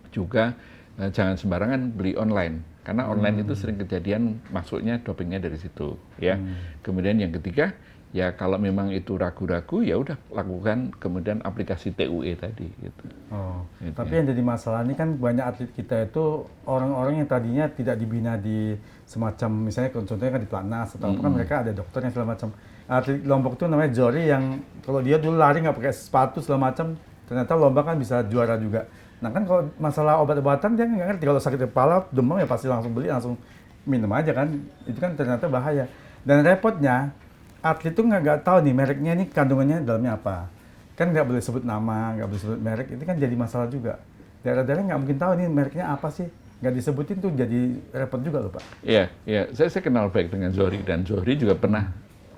juga jangan sembarangan beli online. Karena online itu sering kejadian masuknya dopingnya dari situ. Ya. Kemudian yang ketiga, ya kalau memang itu ragu-ragu, ya udah lakukan kemudian aplikasi TUE tadi. Gitu. Oh, gitu, tapi yang jadi masalah ini kan banyak atlet kita itu orang-orang yang tadinya tidak dibina di semacam, misalnya contohnya kan di Platnas atau apa kan mereka ada dokternya segala macam. Atlet Lombok itu namanya Zohri yang kalau dia dulu lari nggak pakai sepatu segala macam, ternyata lomba kan bisa juara juga. Nah kan kalau masalah obat-obatan dia nggak ngerti, kalau sakit kepala, demam ya pasti langsung beli, langsung minum aja kan. Itu kan ternyata bahaya. Dan repotnya, atlet itu nggak tahu nih mereknya ini kandungannya dalamnya apa. Kan nggak boleh sebut nama, nggak boleh sebut merek, itu kan jadi masalah juga. Daerah-daerah nggak mungkin tahu nih mereknya apa sih. Nggak disebutin tuh jadi repot juga loh Pak. Iya. Saya kenal baik dengan Zohri, dan Zohri juga pernah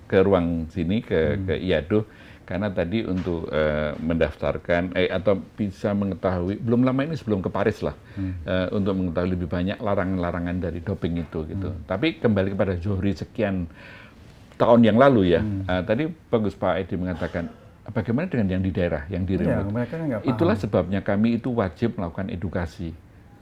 ke ruang sini, ke IADO, karena tadi untuk mendaftarkan atau bisa mengetahui, belum lama ini sebelum ke Paris lah, untuk mengetahui lebih banyak larangan-larangan dari doping itu gitu. Tapi kembali kepada Zohri sekian tahun yang lalu ya, tadi bagus Pak Edi mengatakan, bagaimana dengan yang di daerah, yang di remote? Itulah sebabnya kami itu wajib melakukan edukasi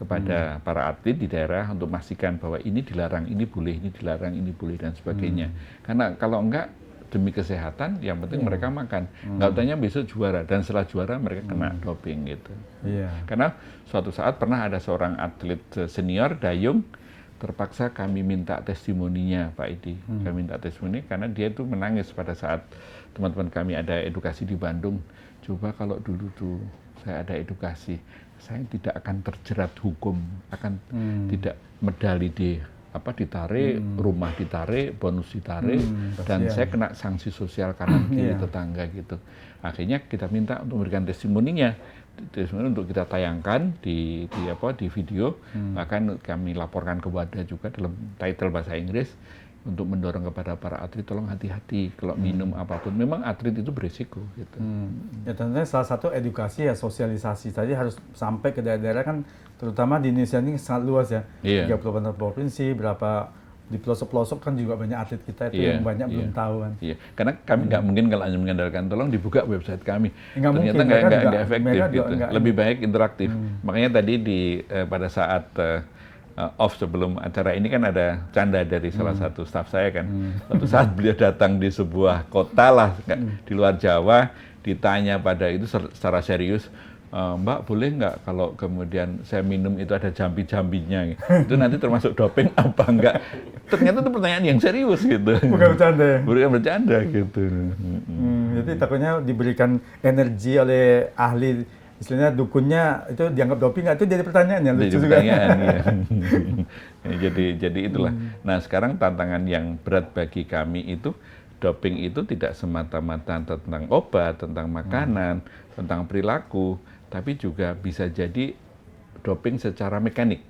kepada para atlet di daerah untuk memastikan bahwa ini dilarang, ini boleh, ini dilarang, ini boleh, dan sebagainya. Karena kalau enggak, demi kesehatan, yang penting mereka makan. Nggak tanya besok juara, dan setelah juara mereka kena doping gitu. Karena suatu saat pernah ada seorang atlet senior, dayung, terpaksa kami minta testimoninya Pak Edi. Kami minta testimoni karena dia itu menangis pada saat teman-teman kami ada edukasi di Bandung. Coba kalau dulu tuh saya ada edukasi, saya tidak akan terjerat hukum, akan tidak medali ditarik, rumah ditarik, bonus ditarik, dan saya kena sanksi sosial kanan kiri tetangga gitu. Akhirnya kita minta untuk memberikan testimoninya, untuk kita tayangkan di video, bahkan kami laporkan ke WADA juga dalam title bahasa Inggris, untuk mendorong kepada para atlet, tolong hati-hati kalau minum apapun. Memang atlet itu berisiko gitu. Ya tentunya salah satu edukasi ya, sosialisasi tadi harus sampai ke daerah-daerah kan, terutama di Indonesia ini sangat luas ya. 38 provinsi, berapa di pelosok-pelosok kan juga banyak atlet kita itu yang banyak belum tahu kan. Karena kami nggak mungkin kalau hanya mengandalkan tolong dibuka website kami. Ternyata nggak efektif gitu. Lebih baik interaktif. Makanya tadi pada saat off sebelum acara ini kan ada canda dari salah satu staf saya kan. Suatu saat beliau datang di sebuah kota lah di luar Jawa, ditanya pada itu secara serius, Mbak boleh nggak kalau kemudian saya minum itu ada jambi-jambinya, itu nanti termasuk doping apa enggak? Ternyata itu pertanyaan yang serius gitu. Bukan bercanda ya? Bukan bercanda gitu. Jadi takutnya diberikan energi oleh ahli, istilahnya dukunnya itu dianggap doping nggak, itu jadi pertanyaan yang lucu Jadi juga. pertanyaan, ya. Jadi itulah. Nah sekarang tantangan yang berat bagi kami itu, doping itu tidak semata-mata tentang obat, tentang makanan, tentang perilaku, tapi juga bisa jadi doping secara mekanik.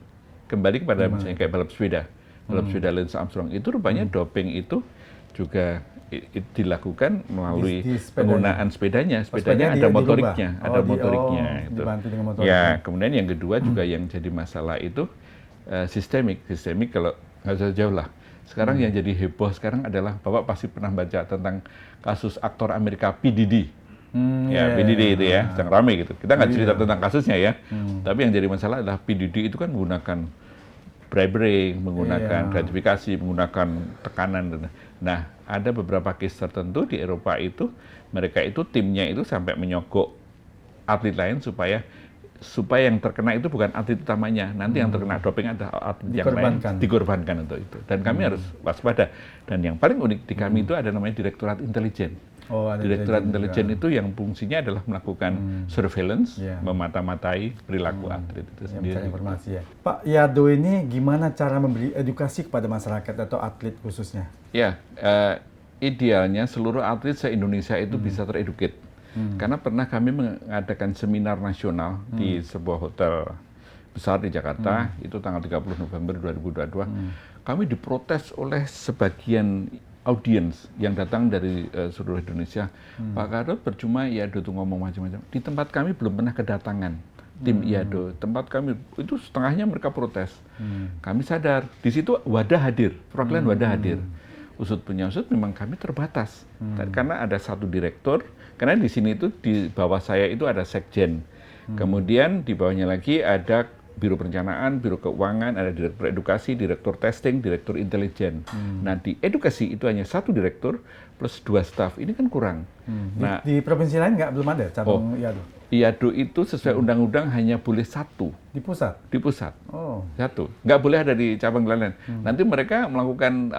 Kembali kepada misalnya kayak balap sepeda Lance Armstrong, itu rupanya doping itu juga dilakukan melalui Di sepedanya. penggunaan sepedanya. Sepedanya sepedanya ada dia motoriknya, dirubah. ada Oh, motoriknya. Itu. dibantu dengan motoriknya. Ya, kemudian yang kedua juga yang jadi masalah itu sistemik. Sistemik kalau nggak usah jauh lah. Sekarang yang jadi heboh sekarang adalah, Bapak pasti pernah baca tentang kasus aktor Amerika P. Diddy. Ya, P. Diddy itu ya, yang rame gitu. Kita nggak cerita tentang kasusnya ya. Tapi yang jadi masalah adalah P. Diddy itu kan menggunakan bribery, menggunakan gratifikasi, menggunakan tekanan. Nah, ada beberapa case tertentu di Eropa itu, mereka itu timnya itu sampai menyogok atlet lain supaya yang terkena itu bukan atlet utamanya. Nanti yang terkena doping ada atlet yang lain dikorbankan untuk itu. Dan kami harus waspada. Dan yang paling unik di kami itu ada namanya Direktorat Intelijen. Direktorat Intelijen itu yang fungsinya adalah melakukan surveillance, memata-matai perilaku atlet itu sendiri. Informasi ya. Pak Yado ini gimana cara memberi edukasi kepada masyarakat atau atlet khususnya? Ya, idealnya seluruh atlet se-Indonesia itu bisa tereduket. Karena pernah kami mengadakan seminar nasional di sebuah hotel besar di Jakarta, itu tanggal 30 November 2022. Kami diprotes oleh sebagian audiens yang datang dari seluruh Indonesia. Pak Gatot percuma Iado tuh ngomong macam-macam. Di tempat kami belum pernah kedatangan tim Iado. Tempat kami itu setengahnya mereka protes. Kami sadar di situ wadah hadir, perwakilan wadah hadir. Usut punya usut memang kami terbatas. Karena ada satu direktur, karena di sini itu di bawah saya itu ada sekjen. Kemudian di bawahnya lagi ada Biro Perencanaan, Biro Keuangan, ada Direktur Edukasi, Direktur Testing, Direktur Intelijen. Nah, di edukasi itu hanya satu direktur plus 2 staf. Ini kan kurang. Nah, di provinsi lain belum ada cabang Iado? Iado itu sesuai undang-undang hanya boleh 1. Di pusat? Di pusat. Oh. 1. Nggak boleh ada di cabang lain. Nanti mereka melakukan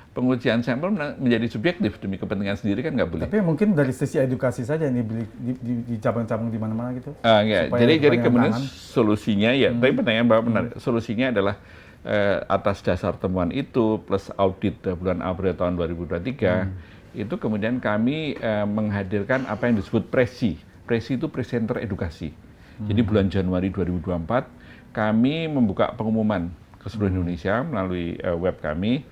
pengujian sampel menjadi subjektif demi kepentingan sendiri kan nggak boleh. Tapi mungkin dari sisi edukasi saja ini di cabang-cabang di mana-mana gitu. Ya. Jadi kemudian solusinya ya. Tapi pertanyaan Bapak benar. Solusinya adalah atas dasar temuan itu plus audit bulan April tahun 2023 itu kemudian kami menghadirkan apa yang disebut PRESI. PRESI itu presenter edukasi. Jadi bulan Januari 2024 kami membuka pengumuman ke seluruh Indonesia melalui web kami.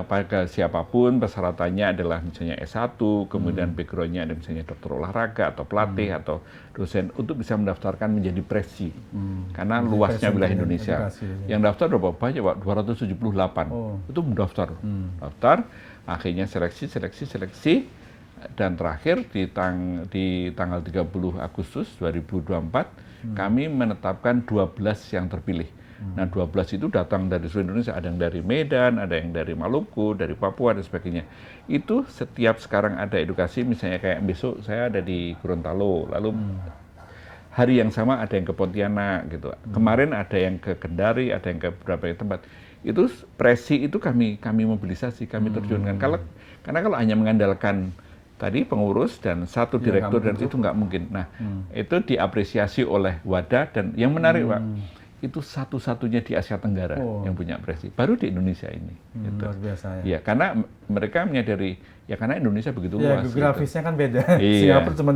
Pada siapapun persyaratannya adalah misalnya S1, kemudian background-nya ada misalnya dokter olahraga atau pelatih atau dosen untuk bisa mendaftarkan menjadi presi. Karena luasnya wilayah Indonesia. Yang daftar berapa banyak, Pak? 278. Itu mendaftar. Daftar, akhirnya seleksi, dan terakhir di tanggal 30 Agustus 2024 kami menetapkan 12 yang terpilih. Nah 12 itu datang dari seluruh Indonesia, ada yang dari Medan, ada yang dari Maluku, dari Papua dan sebagainya. Itu setiap sekarang ada edukasi, misalnya kayak besok saya ada di Gorontalo, lalu hari yang sama ada yang ke Pontianak gitu. Kemarin ada yang ke Kendari, ada yang ke beberapa tempat. Itu presi itu kami mobilisasi, kami terjunkan. Karena kalau hanya mengandalkan tadi pengurus dan satu direktur dan itu nggak mungkin. Nah itu diapresiasi oleh wadah dan yang menarik Pak. Itu satu-satunya di Asia Tenggara yang punya presi, baru di Indonesia ini. Gitu. Luar biasa ya. Ya, karena mereka menyadari ya karena Indonesia begitu luas. Geografisnya kan beda. Iya. Singapura cuma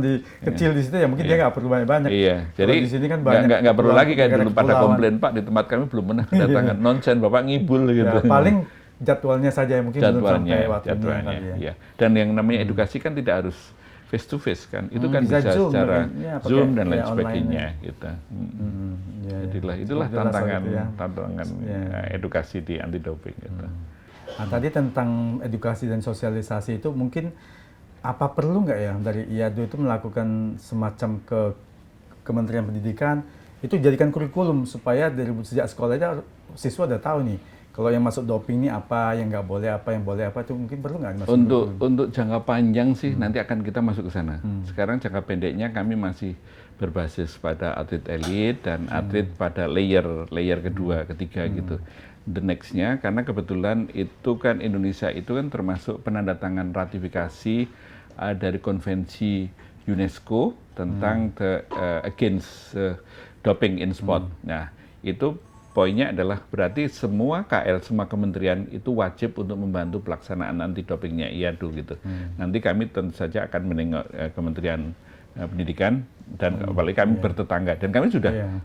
kecil di situ ya, mungkin dia nggak perlu banyak-banyak. Iya. Jadi di sini kan banyak. Nggak perlu lagi kayak dulu pada komplain Pak di tempat kami belum pernah kedatangan nonsen Bapak ngibul gitu. Ya, paling jadwalnya saja yang mungkin belum sampai waktunya. Ya. Dan yang namanya edukasi kan tidak harus face to face kan, itu kan bisa Zoom, secara Zoom dan lain ya, sebagainya gitu. Jadilah itulah tantangan edukasi di anti doping gitu. Nah, tadi tentang edukasi dan sosialisasi itu mungkin apa perlu nggak ya dari Iado itu melakukan semacam ke Kementerian Pendidikan itu jadikan kurikulum supaya dari sejak sekolah aja siswa udah tahu nih. Kalau yang masuk doping ini apa, yang nggak boleh apa, yang boleh apa, itu mungkin perlu nggak masuk? Untuk jangka panjang sih nanti akan kita masuk ke sana. Sekarang jangka pendeknya kami masih berbasis pada atlet elit dan atlet pada layer kedua, ketiga gitu. The next-nya, karena kebetulan itu kan Indonesia itu kan termasuk penandatangan ratifikasi dari konvensi UNESCO tentang against doping in sport. Nah, itu poinnya adalah berarti semua KL, semua kementerian itu wajib untuk membantu pelaksanaan anti dopingnya IADU gitu. Nanti kami tentu saja akan menengok Kementerian Pendidikan dan apalagi kami bertetangga dan kami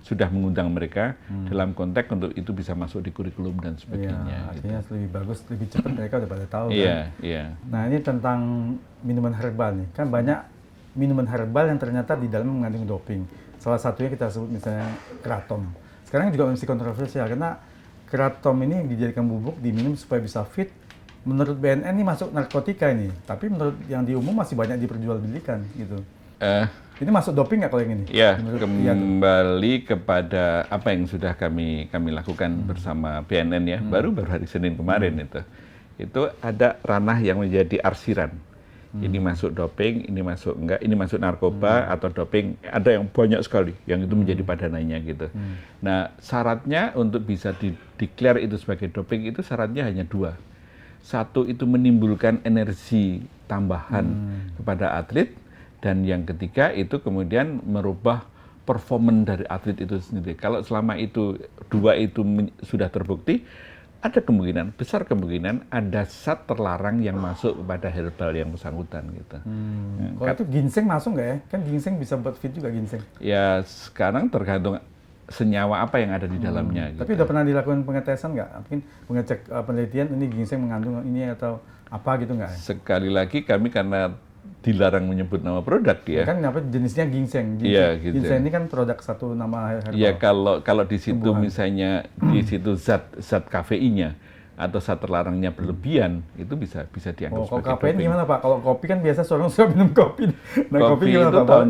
sudah mengundang mereka dalam konteks untuk itu bisa masuk di kurikulum dan sebagainya. Artinya lebih bagus, lebih cepat mereka udah pada tahu Iya, kan. iya. Nah ini tentang minuman herbal nih, kan banyak minuman herbal yang ternyata di dalam mengandung doping. Salah satunya kita sebut misalnya kratom. Sekarang juga masih kontroversial karena kratom ini dijadikan bubuk diminum supaya bisa fit. Menurut BNN ini masuk narkotika ini, tapi menurut yang di umum masih banyak diperjualbelikan gitu. Ini masuk doping nggak kalau yang ini? Ya, kembali kepada apa yang sudah kami lakukan bersama BNN ya, baru hari Senin kemarin itu ada ranah yang menjadi arsiran. Ini masuk doping, ini masuk enggak, ini masuk narkoba atau doping, ada yang banyak sekali yang itu menjadi padanannya gitu. Nah, syaratnya untuk bisa declare itu sebagai doping itu syaratnya hanya 2. Satu itu menimbulkan energi tambahan kepada atlet. Dan yang ketiga itu kemudian merubah performance dari atlet itu sendiri. Kalau selama itu 2 itu sudah terbukti, ada besar kemungkinan ada zat terlarang yang masuk kepada herbal yang bersangkutan gitu. Kalau itu ginseng masuk nggak ya? Kan ginseng bisa buat fit juga ginseng. Ya sekarang tergantung senyawa apa yang ada di dalamnya. Tapi gitu. udah pernah dilakukan pengetesan nggak? Mungkin mengecek penelitian ini ginseng mengandung ini atau apa gitu nggak ya? Sekali lagi kami karena dilarang menyebut nama produk ya. Kan apa jenisnya ginseng. Iya, gitu. Ginseng ini kan produk satu nama herbal. Iya, kalau di situ misalnya di situ zat kafeinnya atau zat terlarangnya berlebihan itu bisa dianggap kalau sebagai kafein doping. gimana Pak? Kalau kopi kan biasa orang suka minum kopi. Nah, kopi gimana, itu Pak?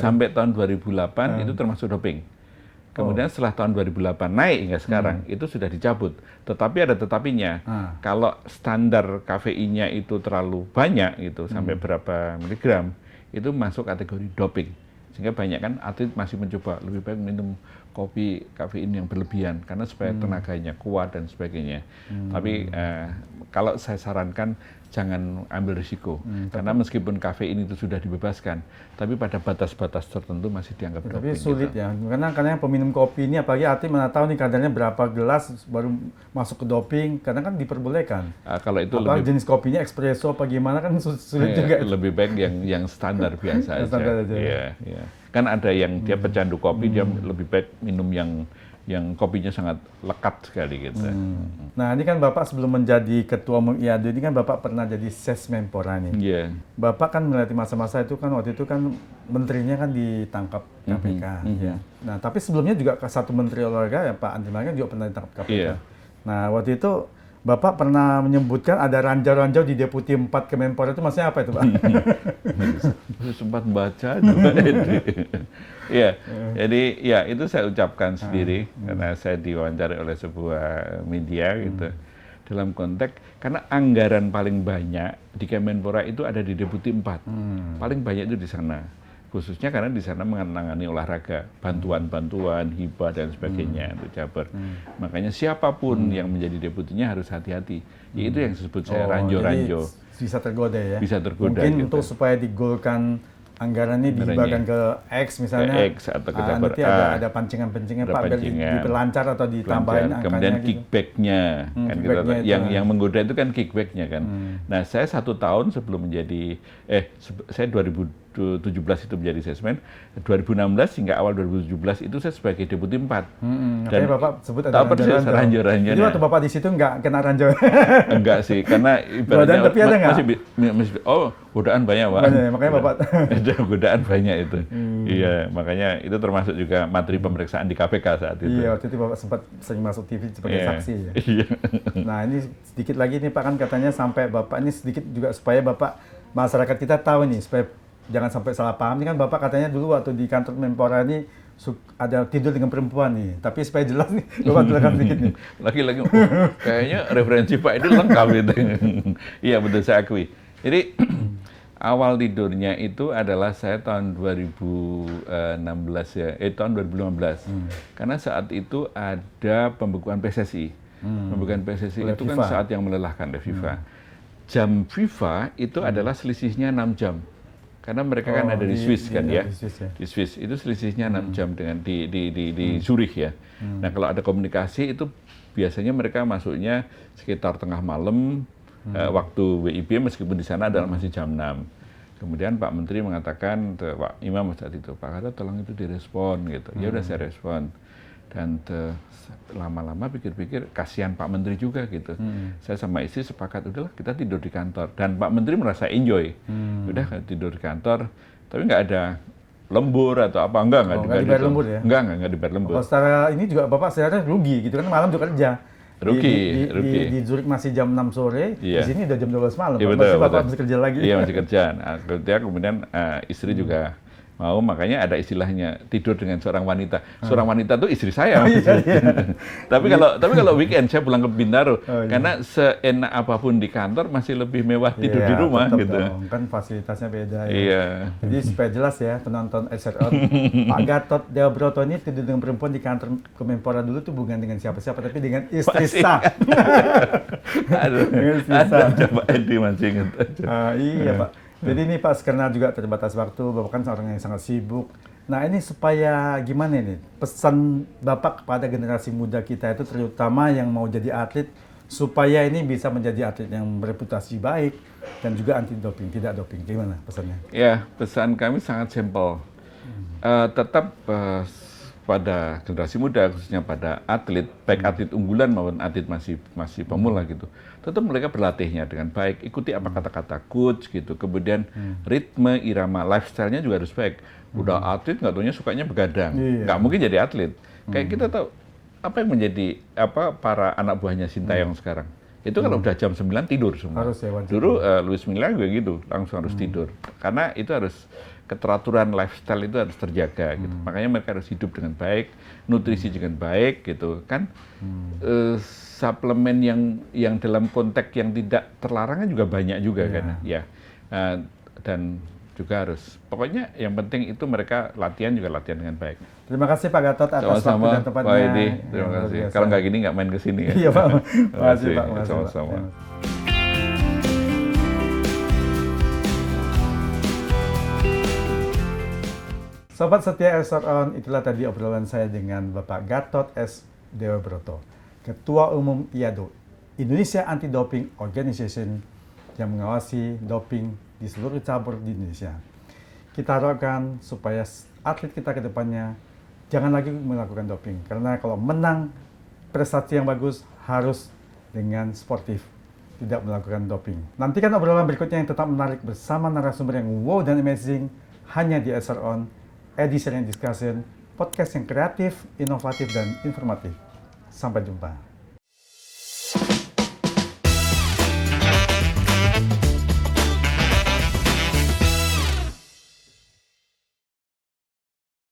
Sampai tahun 2008 itu termasuk doping. Kemudian setelah tahun 2008 naik hingga sekarang itu sudah dicabut. Tetapi ada tetapinya. Kalau standar kafeinnya itu terlalu banyak itu sampai berapa miligram itu masuk kategori doping. Sehingga banyak kan atlet masih mencoba lebih baik minum kopi kafein yang berlebihan karena supaya tenaganya kuat dan sebagainya. Tapi kalau saya sarankan jangan ambil risiko karena meskipun kafein itu sudah dibebaskan, tapi pada batas-batas tertentu masih dianggap doping. Tapi sulit gitu. ya, karena peminum kopi ini apalagi atlet mana tahu nih kadarnya berapa gelas baru masuk ke doping, karena kan diperbolehkan. Kalau itu jenis kopinya espresso apa gimana kan sulit juga. Lebih baik yang standar biasa aja. Standar aja. Iya. Kan ada yang dia pecandu kopi, dia lebih baik minum yang kopinya sangat lekat sekali gitu. Nah ini kan Bapak sebelum menjadi Ketua Umum IADU ini kan Bapak pernah jadi Sesmenpora nih. Iya. Bapak kan melewati masa-masa itu kan waktu itu kan menterinya kan ditangkap KPK. Ya. Nah tapi sebelumnya juga satu menteri olahraga ya Pak Andri Marga juga pernah ditangkap KPK. Iya. Nah waktu itu Bapak pernah menyebutkan ada ranjau-ranjau di Deputi 4 Kemenpora itu maksudnya apa itu Pak? Saya sempat baca juga itu. Iya, jadi ya itu saya ucapkan sendiri karena saya diwawancarai oleh sebuah media gitu. Dalam konteks karena anggaran paling banyak di Kemenpora itu ada di Deputi 4. Paling banyak itu di sana. Khususnya karena di sana menangani olahraga, bantuan-bantuan, hibah dan sebagainya untuk Jabar. Makanya siapapun yang menjadi deputinya harus hati-hati. Itu yang disebut saya ranjo-ranjo. Bisa tergoda ya? Bisa tergoda. Mungkin gitu. untuk supaya digolkan anggarannya dihibahkan ke X misalnya. Ke X atau ke Jabar nanti ada pancingan-pancingan Pak, biar diperlancar atau ditambahin angkanya. Kemudian gitu. kickback-nya. Kan gitu. Yang menggoda itu kan kickback-nya kan. Nah saya 1 tahun sebelum menjadi, saya 2017 itu menjadi sesmen, 2016 hingga awal 2017 itu saya sebagai Deputi 4. Dan Bapak sebut ada ranjau-ranjau. Jadi waktu Bapak di situ nggak kena ranjau? Enggak sih, karena ibaratnya tapi ada masih godaan banyak Pak. Banyak, makanya Bapak. Godaan banyak itu. Iya, makanya itu termasuk juga materi pemeriksaan di KPK saat itu. Iya, waktu itu Bapak sempat sering masuk TV sebagai saksi ya. Iya. Nah ini sedikit lagi nih Pak, kan katanya sampai Bapak ini sedikit juga supaya Bapak, masyarakat kita tahu nih, supaya jangan sampai salah paham. Ini kan Bapak katanya dulu waktu di kantor Menpora ini ada tidur dengan perempuan nih. Tapi supaya jelas nih, Bapak jelaskan sedikit nih. Lagi-lagi, kayaknya referensi Pak ini lengkap itu. Iya betul, saya akui. Jadi Awal tidurnya itu adalah saya tahun 2016 ya, tahun 2015. Karena saat itu ada pembekuan PSSI. Pembekuan PSSI Oleh itu kan FIFA. saat yang melelahkan oleh FIFA. Jam FIFA itu adalah selisihnya 6 jam. Karena mereka kan ada di Swiss kan ya. Di Swiss ya. Di Swiss itu selisihnya 6 jam dengan di Zurich ya. Nah, kalau ada komunikasi itu biasanya mereka masuknya sekitar tengah malam waktu WIB, meskipun di sana adalah masih jam 6. Kemudian Pak Menteri mengatakan, Pak Imam saat itu, Pak Gatot tolong itu direspon gitu. Ya udah saya respon. Dan lama-lama pikir-pikir kasihan Pak Menteri juga gitu. Saya sama istri sepakat, udahlah kita tidur di kantor. Dan Pak Menteri merasa enjoy. Udah tidur di kantor, tapi nggak ada lembur atau apa, enggak dibayar lembur ya? Enggak dibayar lembur. Kalau secara ini juga Bapak sebenarnya rugi gitu kan, malam juga kerja. Rugi. Di Zurich masih jam 6 sore, Iya. di sini udah jam 12 malam. Iya, Masih Bapak betul. masih kerja lagi. Iya, masih kerja. Nah, kemudian istri juga mau, makanya ada istilahnya tidur dengan seorang wanita. Seorang wanita itu istri saya. Tapi kalau weekend saya pulang ke Bintaro, karena seenak apapun di kantor masih lebih mewah tidur Iya, di rumah tetap gitu. dong. Kan fasilitasnya beda ya. Iya. Jadi supaya jelas ya penonton SRO, Pak Gatot Deobroto ini tidur dengan perempuan di kantor Kemenpora dulu tuh bukan dengan siapa-siapa, tapi dengan istri sah. Aduh, Dengan istri sah. coba Edi masih ingat aja. Iya Pak. Jadi ini Pak, karena juga terbatas waktu, Bapak kan seorang yang sangat sibuk. Nah ini supaya gimana ini, pesan Bapak kepada generasi muda kita itu terutama yang mau jadi atlet, supaya ini bisa menjadi atlet yang bereputasi baik dan juga anti doping, tidak doping. Gimana pesannya? Ya, pesan kami sangat simpel. Tetap pada generasi muda, khususnya pada atlet, baik atlet unggulan maupun atlet masih pemula gitu, tetap mereka berlatihnya dengan baik, ikuti apa kata-kata coach gitu, kemudian ritme, irama, lifestyle-nya juga harus baik. Udah atlet nggak taunya sukanya begadang, nggak mungkin jadi atlet. Kayak kita tahu apa yang menjadi para anak buahnya Sintayong sekarang. Itu kalau udah jam 9 tidur semua. Harus ya, wajib. Dulu Luis Milla juga gitu, langsung harus tidur. Karena itu harus keteraturan lifestyle itu harus terjaga gitu. Makanya mereka harus hidup dengan baik, nutrisi dengan baik gitu kan. Suplemen yang dalam konteks yang tidak terlarang kan juga banyak juga kan ya. Dan juga harus, pokoknya yang penting itu mereka latihan dengan baik. Terima kasih Pak Gatot atas waktu Sama-sama, dan tempatnya. Pak Edi, Yang terima luar kasih. biasa. Kalau nggak gini nggak main ke sini ya. Iya Pak, Terima makasih Pak. makasih, Pak. Sama-sama. Sobat setia SRO, itulah tadi obrolan saya dengan Bapak Gatot S. Deobroto, Ketua Umum IADO, Indonesia Anti-Doping Organization, yang mengawasi doping di seluruh cabur di Indonesia. Kita harapkan supaya atlet kita ke depannya jangan lagi melakukan doping, karena kalau menang prestasi yang bagus harus dengan sportif, tidak melakukan doping. Nantikan obrolan berikutnya yang tetap menarik bersama narasumber yang wow dan amazing hanya di SRO, Edition Discussion, podcast yang kreatif, inovatif, dan informatif. Sampai jumpa.